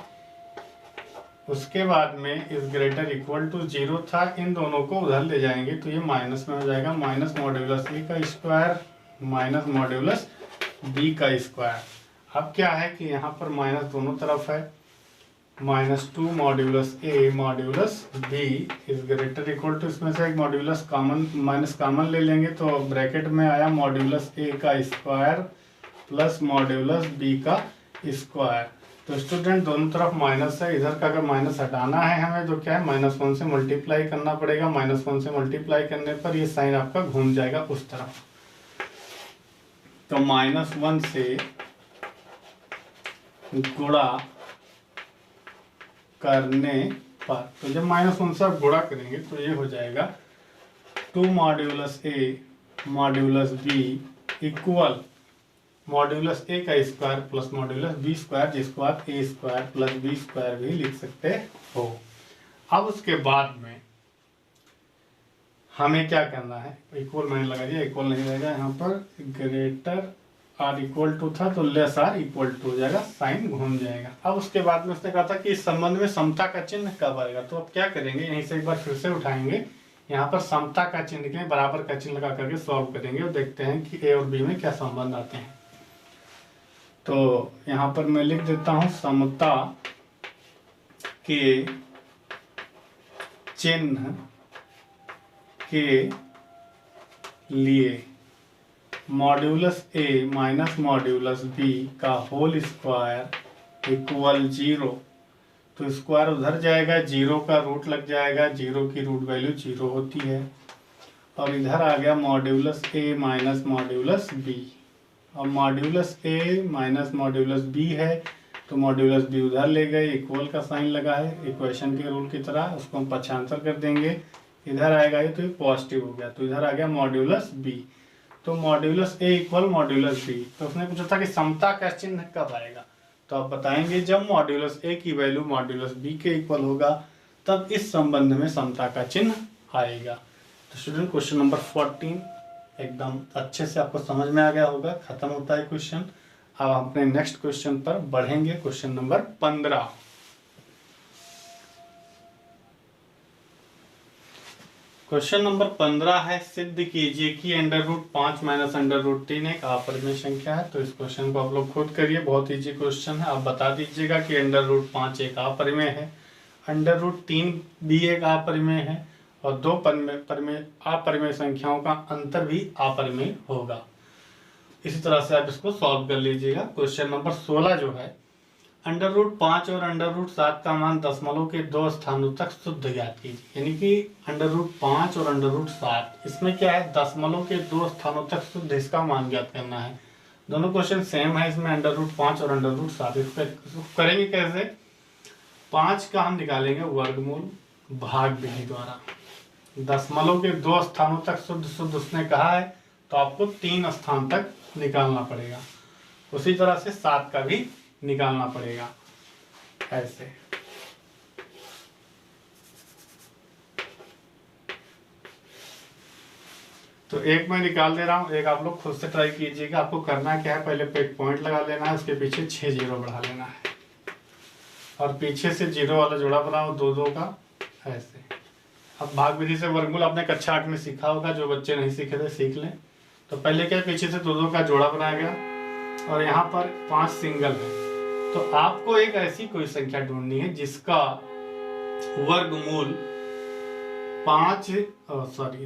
उसके बाद में इज ग्रेटर इक्वल टू 0 था, इन दोनों को उधर ले जाएंगे तो ये माइनस में हो जाएगा, माइनस मॉड्यूलस a का स्क्वायर माइनस मॉड्यूलस b का स्क्वायर। अब क्या है कि यहाँ पर माइनस दोनों तरफ है, -2 modulus a modulus b is greater equal to, इसमें से एक मॉड्यूलस कॉमन माइनस कॉमन ले लेंगे तो ब्रैकेट में आया मॉड्यूलस a का स्क्वायर प्लस मॉड्यूलस b का स्क्वायर। तो स्टूडेंट दोनों तरफ माइनस है, इधर का अगर माइनस हटाना है हमें तो क्या है? -1 से मल्टीप्लाई करना पड़ेगा। -1 से मल्टीप्लाई करने पर ये साइन आपका घूम जाएगा उस तरफ। तो -1 से गुणा करने पर, तो जब -1 से आप गुणा करेंगे तो ये हो जाएगा 2 modulus a modulus b equal modulus a का square plus modulus b square, जिसको आप a square plus b square भी लिख सकते हो। अब उसके बाद में हमें क्या करना है? इक्वल मैंने लगा दिया, इक्वल नहीं रहेगा यहाँ पर, ग्रेटर आर इक्वल टू था तो लेस आर इक्वल टू हो जाएगा, साइन घूम जाएगा। अब उसके बाद में उसने कहा था कि इस संबंध में समता का चिन्ह कब आएगा। तो अब क्या करेंगे? यहीं से एक बार फिर से उठाएंगे, यहाँ पर समता का चिन्ह के बराबर का चिन्ह लगा करके सॉल्व करेंगे और देखते हैं कि a और b में क्या संबंध आते हैं। तो यहाँ पर मैं लिख देता हूँ, समता के चिन्ह के लिए modulus a minus modulus b का होल स्क्वायर इक्वल 0। तो स्क्वायर उधर जाएगा, 0 का रूट लग जाएगा, 0 की रूट वैल्यू 0 होती है, और इधर आ गया modulus a minus modulus b। और modulus a minus modulus b है तो मॉड्यूलस b उधर ले गए, इक्वल का साइन लगा है इक्वेशन के रूल की तरह, उसको हम पक्षांतर कर देंगे, इधर आएगा ये तो ये पॉजिटिव हो गया, तो इधर आ गया मॉड्यूलस b। तो modulus a equal modulus b। तो उसने पूछा था कि समता का चिन्ह कब आएगा, तो आप बताएंगे जब मॉड्यूलस a की वैल्यू मॉड्यूलस b के इक्वल होगा तब इस संबंध में समता का चिन्ह आएगा। तो स्टूडेंट क्वेश्चन नंबर 14 एकदम अच्छे से आपको समझ में आ गया होगा, खत्म होता है क्वेश्चन। अब हम अपने नेक्स्ट क्वेश्चन पर बढ़ेंगे, क्वेश्चन नंबर 15। क्वेश्चन नंबर 15 है, सिद्ध कीजिए कि √5 माइनस √3 एक अपरिमेय संख्या है। तो इस क्वेश्चन को आप लोग खुद करिए, बहुत इजी क्वेश्चन है। आप बता दीजिएगा कि √5 एक अपरिमेय है, √3 भी एक अपरिमेय है, और दो अपरिमेय संख्याओं का अंतर भी अपरिमेय होगा। इसी तरह से आप इसको सॉल्व कर लीजिएगा। क्वेश्चन नंबर 16 जो है, √5 और √7 का मान दशमलव के 2 स्थानों तक शुद्ध ज्ञात कीजिए। यानी कि √5 और √7 इसमें क्या है? दशमलव के 2 स्थानों तक शुद्ध इसका मान ज्ञात करना है। दोनों क्वेश्चन सेम है, इसमें √5 और √7। इसको करेंगे कैसे? 5 का हम निकालेंगे वर्गमूल भाग विधि द्वारा। दशमलव के 2 स्थानों तक शुद्ध शुद्ध उसने कहा है, तो आपको 3 स्थान तक निकालना पड़ेगा। उसी तरह से 7 का भी निकालना पड़ेगा ऐसे। तो एक मैं निकाल दे रहा हूँ, एक आप लोग खुद से ट्राई कीजिएगा। आपको करना क्या है, पहले पे एक पॉइंट लगा लेना है, उसके पीछे 6 जीरो बढ़ा लेना है और पीछे से जीरो वाला जोड़ा बनाओ 2 का ऐसे। अब भाग विधि से वर्गमूल आपने कक्षा 8 में सीखा होगा, जो बच्चे नहीं सीखे थे सीख लें। तो पहले क्या, पीछे से 2 का जोड़ा बनाया गया और यहाँ पर 5 सिंगल है। तो आपको एक ऐसी कोई संख्या ढूंढनी है जिसका वर्गमूल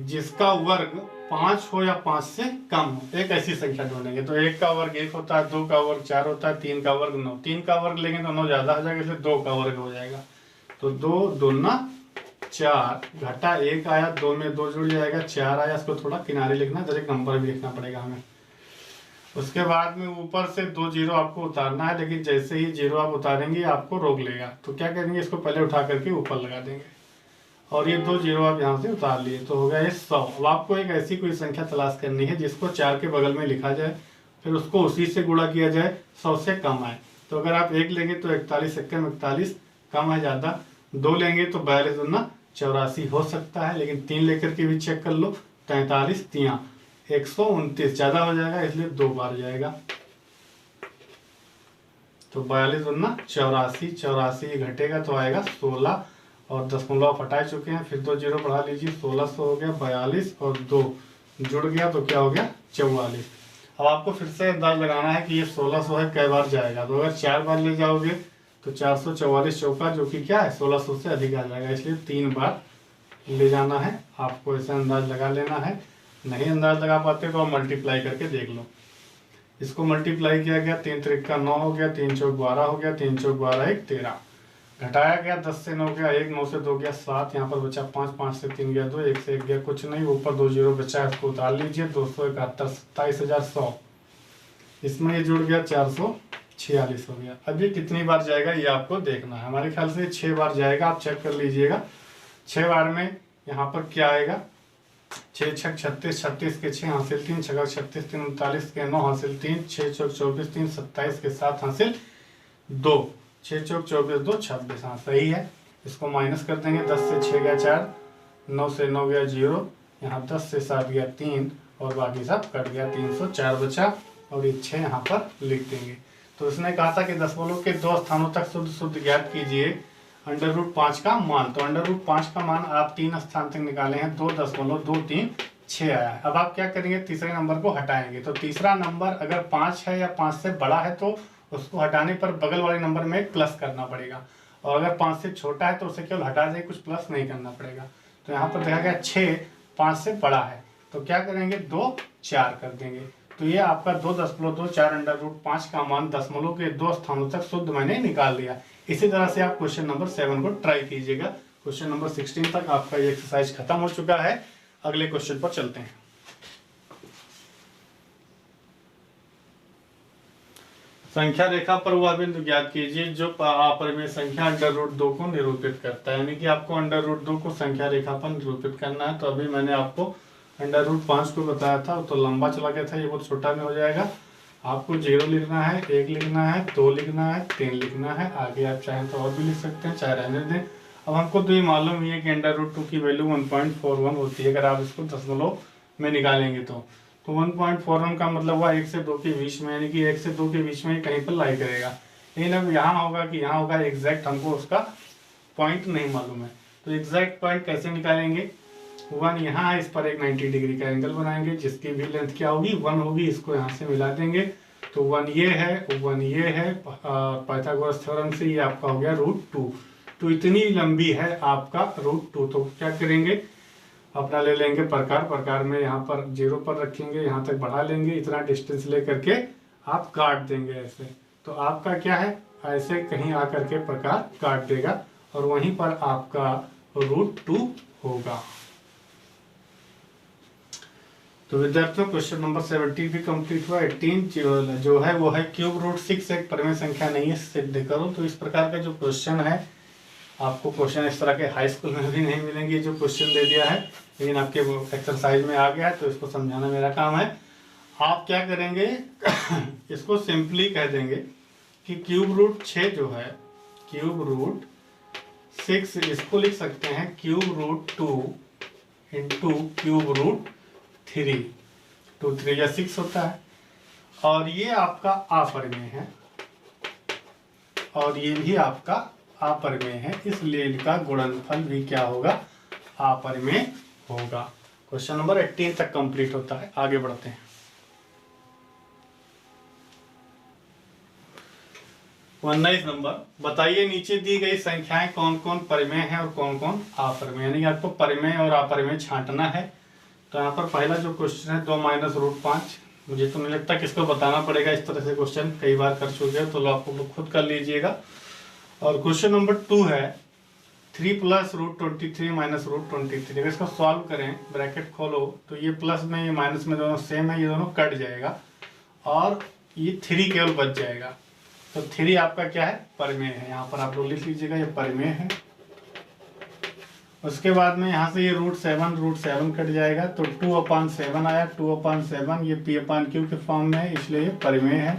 जिसका वर्ग 5 हो या 5 से कम हो। एक ऐसी संख्या ढूंढेंगे। तो 1 का वर्ग 1 होता है, 2 का वर्ग 4 होता है, 3 का वर्ग 9। 3 का वर्ग लेंगे तो 9 ज्यादा हो जाएगा, इसलिए 2 का वर्ग हो जाएगा। तो 2 दूना 4 घटा 1 आया, 2 में 2 जुड़ जाएगा, 4 आया। इसको थोड़ा किनारे लिखना, डायरेक्ट नंबर भी लिखना पड़ेगा हमें। उसके बाद में ऊपर से 2 जीरो आपको उतारना है, लेकिन जैसे ही जीरो आप उतारेंगे आपको रोक लेगा। तो क्या करेंगे, इसको पहले उठा करके ऊपर लगा देंगे और ये 2 जीरो आप यहाँ से उतार लिए, तो हो गया ये 100। अब आपको एक ऐसी कोई संख्या तलाश करनी है जिसको 4 के बगल में लिखा जाए, फिर उसको उसी से गुणा किया जाए, 100 से कम आए। तो अगर आप 1 लेंगे तो 41 एकम 41, कम है ज़्यादा। 2 लेंगे तो 42 दूना 84 हो सकता है, लेकिन 3 लेकर के भी चेक कर लो, 43 3 129 ज़्यादा हो जाएगा, इसलिए 2 बार जाएगा। तो 42 दूना 84, 84 घटेगा तो आएगा 16 और दशमलव आप हटा चुके हैं। फिर 2 जीरो बढ़ा लीजिए, 1600 हो गया। 42 और 2 जुड़ गया तो क्या हो गया, 44। अब आपको फिर से अंदाज लगाना है कि ये 1600 है, कई बार जाएगा। तो अगर 4 बार ले जाओगे तो 444 चौका, जो कि क्या है 1600 से अधिक आ जाएगा, इसलिए 3 बार ले जाना है। आपको ऐसा अंदाज लगा लेना है। नहीं अंदाज लगा पाते तो आप मल्टीप्लाई करके देख लो। इसको मल्टीप्लाई किया गया, 3 त्रिक का 9 हो गया, 3 चौक 12 हो गया, 3 चौक 12 1 13। घटाया गया, 10 से 9 गया 1, 9 से 2 गया 7, यहाँ पर बचा 5, 5 से 3 गया 2, 1 से 1 गया कुछ नहीं, ऊपर 2 जीरो बचा, इसको उतार लीजिए। 271 27100, इसमें ये जुड़ गया 446 हो गया। अब ये कितनी बार जाएगा ये आपको देखना है। हमारे ख्याल से 6 बार जाएगा, आप चेक कर लीजिएगा। 6 बार में यहाँ पर क्या आएगा, 6 छक 36, 36 के 6 हासिल 3, 6 36 3 39 के 9 हासिल 3, 6 चौक 24 3 27 के 7 हासिल 2, 6 चौक 24 2 26। हाँ सही है। इसको माइनस कर देंगे, 10 से 6 गया 4, 9 से 9 गया 0, यहाँ 10 से 7 गया 3 और बाकी सब कट गया, 304 बचा और ये 6 यहाँ पर लिख देंगे। तो इसने कहा था कि दशमलव के 2 स्थानों तक शुद्ध शुद्ध ज्ञात कीजिए √5 का मान। तो √5 का मान आप 3 स्थान तक निकाले हैं, 2.236 आया है। अब आप क्या करेंगे, तीसरे नंबर को हटाएंगे। तो तीसरा नंबर अगर 5 है या 5 से बड़ा है तो उसको हटाने पर बगल वाले नंबर में एक प्लस करना पड़ेगा, और अगर 5 से छोटा है तो उसे केवल हटा देंगे, कुछ प्लस नहीं करना पड़ेगा। तो यहाँ पर देखा गया 6 5 से बड़ा है, तो क्या करेंगे 2 4 कर देंगे। तो ये आपका 2.24 √5 का मान दशमलव के 2 स्थानों तक शुद्ध मैंने निकाल दिया। इसी तरह से आप क्वेश्चन नंबर 7 को ट्राई कीजिएगा। क्वेश्चन नंबर 16 तक आपका ये एक्सरसाइज खत्म हो चुका है। अगले क्वेश्चन पर चलते हैं। संख्या रेखा पर वह बिंदु ज्ञात कीजिए जो अपरिमेय संख्या √2 को निरूपित करता है। यानी कि आपको √2 को संख्या रेखा पर निरूपित करना है। तो अभी मैंने आपको √5 को बताया था, तो लंबा चला गया था, ये बहुत छोटा में हो जाएगा। आपको 0 लिखना है, 1 लिखना है, 2 लिखना है, 3 लिखना है। आगे आप चाहें तो और भी लिख सकते हैं, चाहे रहने दें। अब हमको तो ये मालूम ही है कि √2 की वैल्यू 1.41 होती है अगर आप इसको दशमलव में निकालेंगे तो 1.41 का मतलब हुआ 1 से 2 के बीच में, यानी कि 1 से 2 के बीच में कहीं पर लाई करेगा। लेकिन अब यहाँ होगा कि यहाँ होगा एग्जैक्ट, हमको उसका पॉइंट नहीं मालूम है। तो एग्जैक्ट पॉइंट कैसे निकालेंगे, 1 यहाँ है, इस पर एक 90 डिग्री का एंगल बनाएंगे जिसकी भी लेंथ क्या होगी 1 होगी। इसको यहाँ से मिला देंगे तो 1 ये है, 1 ये है। पाइथागोरस थ्योरम से ये आपका हो गया √2। तो इतनी लंबी है आपका √2। तो क्या करेंगे, अपना ले लेंगे प्रकार में, यहाँ पर 0 पर रखेंगे, यहाँ तक बढ़ा लेंगे, इतना डिस्टेंस ले करके आप काट देंगे ऐसे। तो आपका क्या है, ऐसे कहीं आकर के प्रकार काट देगा और वहीं पर आपका √2 होगा। तो विद्यार्थियों क्वेश्चन नंबर 17 भी कंप्लीट हुआ। 18 जो है वो है क्यूब रूट 6 एक परिमेय संख्या नहीं है, सिद्ध करो। तो इस प्रकार का जो क्वेश्चन है, आपको क्वेश्चन इस तरह के हाई स्कूल में भी नहीं मिलेंगे। जो क्वेश्चन दे दिया है लेकिन आपके एक्सरसाइज में आ गया है, तो इसको समझाना मेरा काम है। आप क्या करेंगे इसको सिंपली कह देंगे कि क्यूब रूट 6 जो है, क्यूब रूट 6, इसको लिख सकते हैं cube root 2 into cube root 3। 2 3 या 6 होता है। और ये आपका अपरिमेय है और ये भी आपका अपरिमेय है, इसलिए इनका गुणनफल भी क्या होगा, अपरिमेय होगा। क्वेश्चन नंबर 18 तक कंप्लीट होता है। आगे बढ़ते हैं। 19 नंबर, बताइए नीचे दी गई संख्याएं कौन कौन परिमेय है और कौन कौन अपरिमेय। यानी आपको परिमेय और अपरिमेय छांटना है। तो यहाँ पर पहला जो क्वेश्चन है 2 - √5, मुझे तो नहीं लगता किसको बताना पड़ेगा, इस तरह से क्वेश्चन कई बार कर चुके हैं, तो आप लोग खुद कर लीजिएगा। और क्वेश्चन नंबर 2 है 3 + √23 - √23। अगर इसको सॉल्व करें, ब्रैकेट खोलो, तो ये प्लस में ये माइनस में दोनों सेम है, ये दोनों कट जाएगा और ये 3 केवल बच जाएगा। तो 3 आपका क्या है, परिमेय है। यहाँ पर आप लोग लिख लीजिएगा ये परिमेय है। उसके बाद में यहाँ से ये √7 कट जाएगा, तो 2/7 आया। 2/7 ये p/q के फॉर्म में है, इसलिए ये परिमेय है।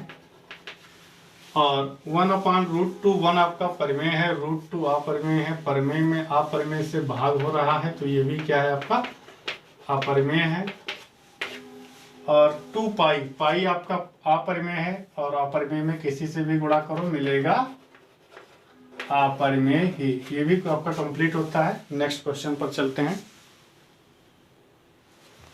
और 1/√2 1 आपका परिमेय है, √2 अपरिमेय है। परिमेय में अपरिमेय से भाग हो रहा है, तो ये भी क्या है, आपका अपरिमेय है। और 2π आपका अपरिमेय है, और अपरिमेय में किसी से भी गुणा करो मिलेगा अपरिमेय ही। ये भी आपका कंप्लीट होता है। नेक्स्ट क्वेश्चन पर चलते हैं।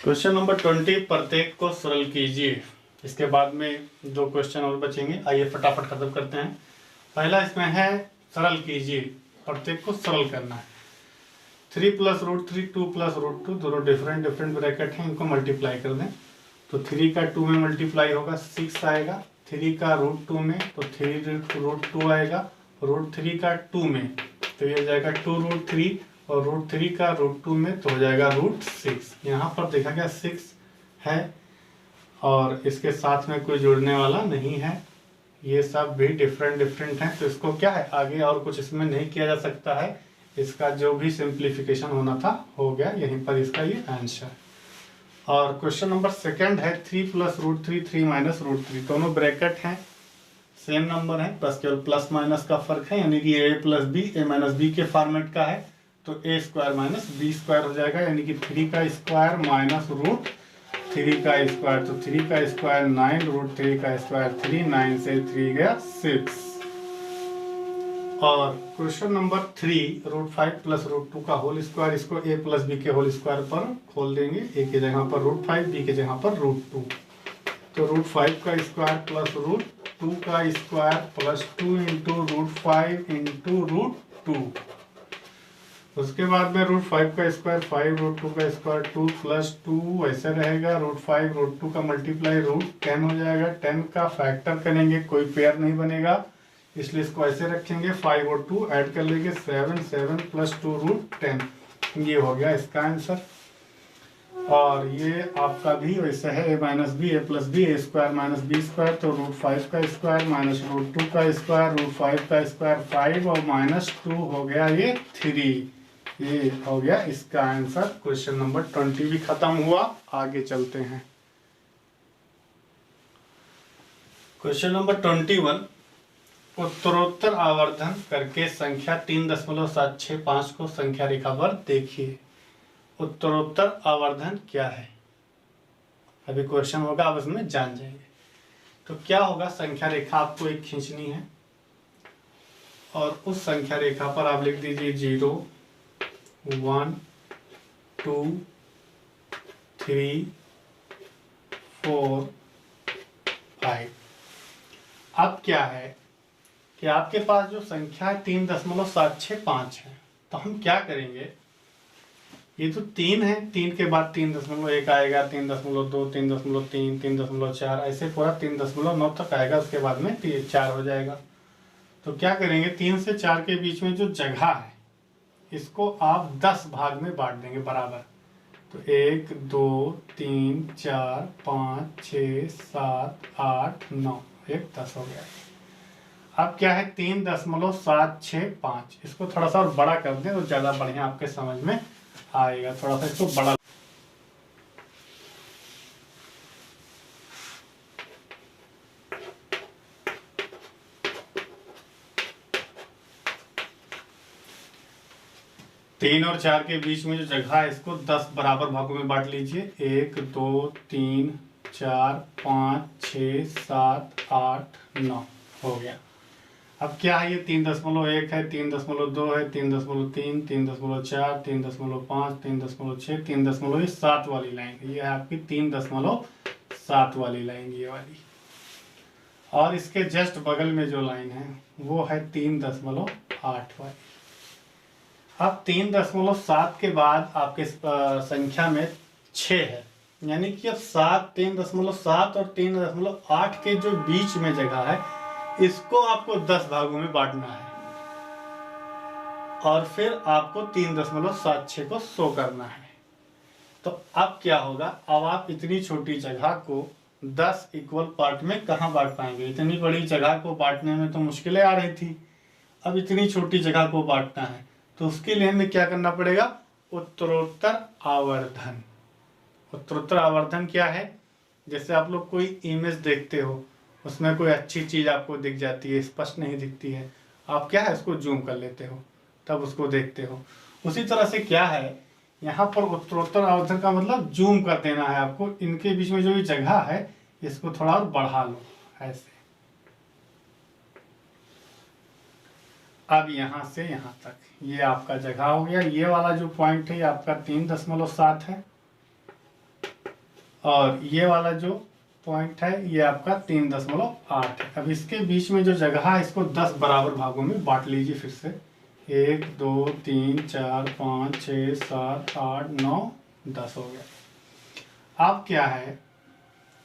क्वेश्चन नंबर 20, प्रत्येक को सरल कीजिए। इसके बाद में 2 क्वेश्चन और बचेंगे। आइए फटाफट खत्म करते हैं। पहला इसमें है सरल कीजिए, प्रत्येक को सरल करना है। 3 + √3 2 + √2 दोनों डिफरेंट ब्रैकेट हैं, इनको मल्टीप्लाई कर दें। तो 3 का 2 में मल्टीप्लाई होगा 6 आएगा। 3 का √2 में, तो 3 √2 आएगा। √3 का 2 में, तो ये हो जाएगा 2 √3, और √3 का √2 में तो हो जाएगा √6। यहाँ पर देखा गया 6 है और इसके साथ में कोई जुड़ने वाला नहीं है। ये सब भी डिफरेंट हैं, तो इसको क्या है, आगे और कुछ इसमें नहीं किया जा सकता है। इसका जो भी सिंप्लीफिकेशन होना था हो गया, यहीं पर इसका ये आंसर। और क्वेश्चन नंबर 2 है 3 + √3 3 - √3। दोनों ब्रैकेट हैं, सेम नंबर है, बस केवल प्लस माइनस का फर्क है। यानी कि a + b a - b के फॉर्मेट का है, तो a² - b² हो जाएगा। यानी कि 3 का स्क्वायर माइनस √3 का स्क्वायर, तो 3 का स्क्वायर 9, √3 का स्क्वायर 3, 9 से 3 गया 6। और क्वेश्चन नंबर 3 √5 + √2 का होल स्क्वायर, इसको a + b के होल स्क्वायर पर खोल देंगे। a की जगह पर √5, b की जगह पर √2। तो √5 का स्क्वायर प्लस √2 का स्क्वायर प्लस 2 × √5 × √2। उसके बाद में √5 का स्क्वायर 5, √2 का स्क्वायर 2 + 2 ऐसे रहेगा। √5 √2 का मल्टीप्लाई √10 हो जाएगा। 10 का फैक्टर करेंगे, कोई पेयर नहीं बनेगा, इसलिए इसको ऐसे रखेंगे। 5 और 2 ऐड कर लेंगे, 7 7 + 2 √10। ये हो गया इसका आंसर। और ये आपका भी वैसे है a - b a + b a² - b², तो √5 का स्क्वायर माइनस √2 का स्क्वायर, √5 का स्क्वायर 5 और -2 हो गया ये 3। ये हो गया इसका आंसर। क्वेश्चन नंबर 20 भी खत्म हुआ। आगे चलते हैं। क्वेश्चन नंबर 21, उत्तरोत्तर आवर्धन करके संख्या 3.765 को संख्या रेखा पर देखिए। उत्तरोत्तर आवर्धन क्या है, अभी क्वेश्चन होगा, आप इसमें जान जाएंगे। तो क्या होगा, संख्या रेखा आपको एक खींचनी है और उस संख्या रेखा पर आप लिख दीजिए 0 1 2 3 4 5। अब क्या है कि आपके पास जो संख्या 3.765 है, तो हम क्या करेंगे, ये तो 3 है, 3 के बाद 3.1 आएगा, 3.2 3.3 3.4 ऐसे पूरा 3.9 तक आएगा। उसके बाद में 4 हो जाएगा। तो क्या करेंगे, 3 से 4 के बीच में जो जगह है इसको आप 10 भाग में बांट देंगे बराबर। तो 1 2 3 4 5 6 7 8 9, 1 10 हो गया। अब क्या है 3.765, इसको थोड़ा सा और बड़ा कर दें तो ज़्यादा बढ़िया आपके समझ में आएगा। थोड़ा सा इसको बड़ा 3 और 4 के बीच में जो जगह है इसको 10 बराबर भागों में बांट लीजिए। 1 2 3 4 5 6 7 8 9 हो गया। अब क्या है ये 3.1 है, 3.2 है, 3.3, 3.4, 3.5, 3.6, 3.7 वाली लाइन, ये है आपकी 3.7 वाली लाइन, ये वाली। और इसके जस्ट बगल में जो लाइन है वो है 3.8 वाली। अब 3.7 के बाद आपके संख्या में 6 है, यानी कि अब 3.7 और 3.8 के जो बीच में जगह है इसको आपको 10 भागों में बांटना है और फिर आपको 3.76 को 100 करना है। तो अब क्या होगा, अब आप इतनी छोटी जगह को 10 इक्वल पार्ट में कहाँ बांट पाएंगे। इतनी बड़ी जगह को बांटने में तो मुश्किलें आ रही थी, अब इतनी छोटी जगह को बांटना है तो उसके लिए हमें क्या करना पड़ेगा, उत्तरोत्तर आवर्धन। उत्तरोत्तर आवर्धन क्या है, जैसे आप लोग कोई इमेज देखते हो, उसमें कोई अच्छी चीज़ आपको दिख जाती है, स्पष्ट नहीं दिखती है, आप क्या है उसको जूम कर लेते हो, तब उसको देखते हो। उसी तरह से क्या है यहाँ पर उत्तरोत्तर आवर्धन का मतलब जूम कर देना है आपको। इनके बीच में जो भी जगह है इसको थोड़ा और बढ़ा लो ऐसे। अब यहाँ से यहाँ तक ये आपका जगह हो गया। ये वाला जो पॉइंट है ये आपका 3.7 है और ये वाला जो पॉइंट है ये आपका 3.8 है। अब इसके बीच में जो जगह है इसको 10 बराबर भागों में बांट लीजिए फिर से। 1 2 3 4 5 6 7 8 9 10 हो गया। अब क्या है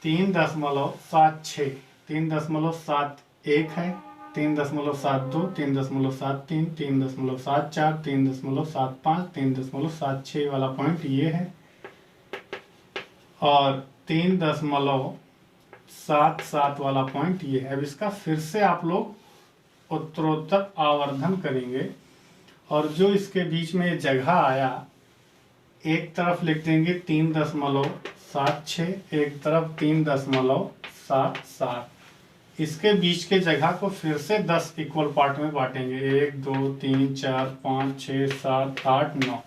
3.76, 3.71 है, 3.72, 3.73, 3.74, 3.75, 3.76 वाला पॉइंट ये है और 3.77 वाला पॉइंट ये है। अब इसका फिर से आप लोग उत्तरोत्तर आवर्धन करेंगे और जो इसके बीच में ये जगह आया एक तरफ लिख देंगे 3.76, एक तरफ 3.77। इसके बीच के जगह को फिर से 10 इक्वल पार्ट में बांटेंगे। 1 2 3 4 5 6 7 8 9।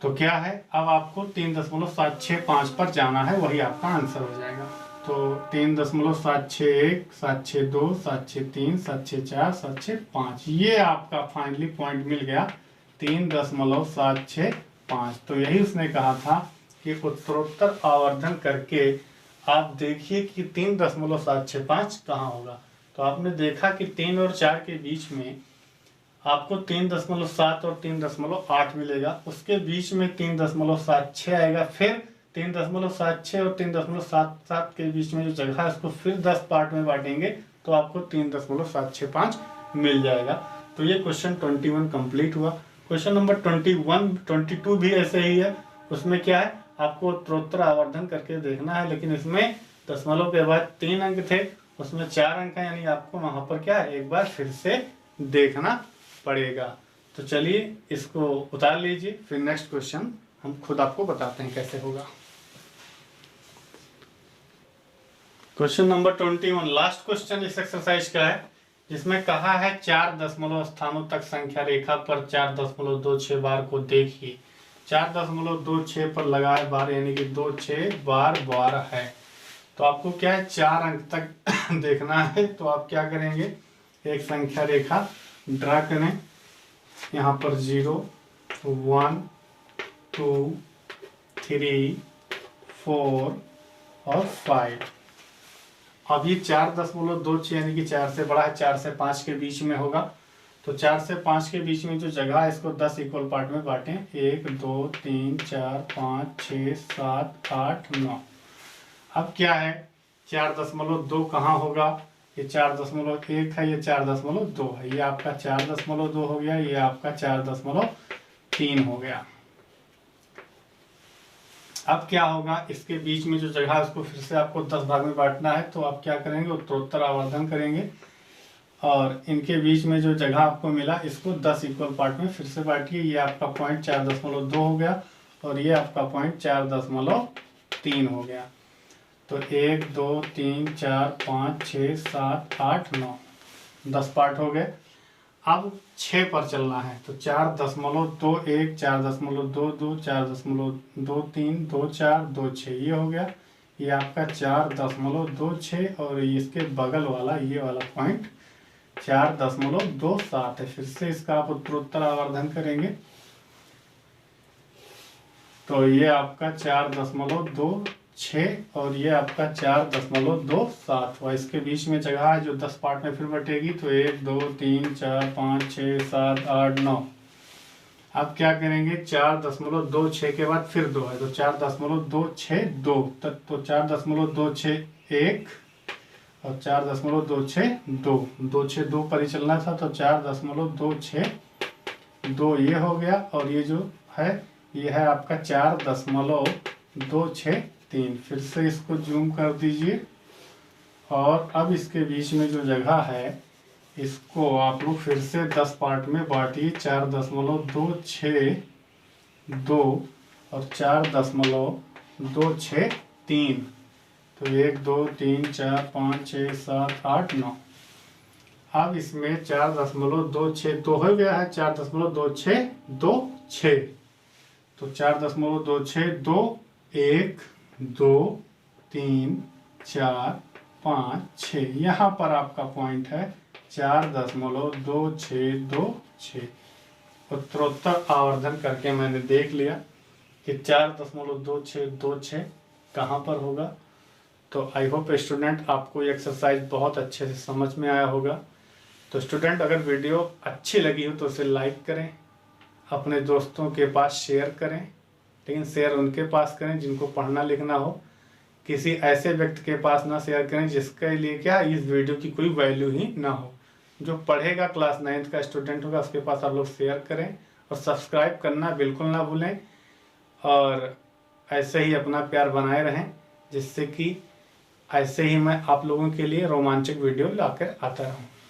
तो क्या है, अब आपको 3.765 पर जाना है, वही आपका आंसर हो जाएगा। तो 3.761, 762, 763, 764, 765 ये आपका फाइनली पॉइंट मिल गया 3.765। तो यही उसने कहा था कि उत्तरोत्तर आवर्धन करके आप देखिए कि 3.765 कहाँ होगा। तो आपने देखा कि 3 और 4 के बीच में आपको 3.7 और 3.8 मिलेगा, उसके बीच में 3.76 आएगा, फिर 3.76 और 3.77 के बीच में जो जगह है उसको फिर 10 पार्ट में बांटेंगे तो आपको 3.765 मिल जाएगा। तो ये क्वेश्चन 21 कंप्लीट हुआ। क्वेश्चन नंबर 22 भी ऐसे ही है। उसमें क्या है, आपको उत्तरोत्तर आवर्धन करके देखना है, लेकिन इसमें दशमलव के बाद 3 अंक थे, उसमें 4 अंक है, यानी आपको वहां पर क्या है एक बार फिर से देखना पड़ेगा। तो चलिए इसको उतार लीजिए, फिर नेक्स्ट क्वेश्चन हम खुद आपको बताते हैं कैसे होगा। क्वेश्चन नंबर 21 लास्ट क्वेश्चन इस एक्सरसाइज का है, जिसमें कहा है 4 दशमलव स्थानों तक संख्या रेखा पर 4.26 बार को देखिए। 4.26 पर लगाए बार, यानी कि 2 6 बार 12 है। तो आपको क्या है 4 अंक तक देखना है। तो आप क्या करेंगे, एक संख्या रेखा ड्रा करें, यहाँ पर 0 1 2 3 4 और 5। अब ये 4.26 यानी कि 4 से बड़ा है, 4 से 5 के बीच में होगा। तो 4 से 5 के बीच में जो जगह है इसको 10 इक्वल पार्ट में बांटें। 1 2 3 4 5 6 7 8 9। अब क्या है 4.2 कहाँ होगा, ये 4.1 है, ये 4.2 है, ये आपका 4.2 हो गया, ये आपका 4.3 हो गया। अब क्या होगा, इसके बीच में जो जगह है उसको फिर से आपको 10 भाग में बांटना है। तो आप क्या करेंगे, उत्तरोत्तर आवर्धन करेंगे और इनके बीच में जो जगह आपको मिला इसको 10 इक्वल पार्ट में फिर से बांटिए। ये आपका पॉइंट 4.2 हो गया और ये आपका पॉइंट 4.3 हो गया। तो 1 2 3 4 5 6 7 8 9 10 पार्ट हो गए। अब 6 पर चलना है तो 4.21 4.22 4.23 24 ये हो गया। ये आपका 4.26 और इसके बगल वाला ये वाला पॉइंट 4.27 है। फिर से इसका आप उत्तरोत्तर आवर्धन करेंगे तो ये आपका 4.26 और ये आपका 4.27 हुआ। इसके बीच में जगह है जो 10 पार्ट में फिर बटेगी। तो 1 2 3 4 5 6 7 8 9। अब क्या करेंगे, 4.26 के बाद फिर 2 है तो 4.262 तक। तो 4.261 और 4.262 262 पर ही चलना था। तो 4.262 ये हो गया और ये जो है ये है आपका 4.263। फिर से इसको जूम कर दीजिए और अब इसके बीच में जो जगह है इसको आप लोग फिर से 10 पार्ट में बांटिए। 4.262 और 4.263। तो 1 2 3 4 5 6 7 8 9। अब इसमें 4.26 तो हो गया है 4.2626। तो 4.26 1 2 3 4 5 6 यहाँ पर आपका पॉइंट है 4.2626। उत्तरोत्तर आवर्धन करके मैंने देख लिया कि 4.2626 कहाँ पर होगा। तो आई होप स्टूडेंट आपको ये एक्सरसाइज बहुत अच्छे से समझ में आया होगा। तो स्टूडेंट अगर वीडियो अच्छी लगी हो तो उसे लाइक करें, अपने दोस्तों के पास शेयर करें, लेकिन शेयर उनके पास करें जिनको पढ़ना लिखना हो। किसी ऐसे व्यक्ति के पास ना शेयर करें जिसके लिए क्या इस वीडियो की कोई वैल्यू ही ना हो। जो पढ़ेगा क्लास 9th का स्टूडेंट होगा उसके पास आप लोग शेयर करें और सब्सक्राइब करना बिल्कुल ना भूलें। और ऐसे ही अपना प्यार बनाए रहें जिससे कि ऐसे ही मैं आप लोगों के लिए रोमांचक वीडियो लाकर आता रहूं।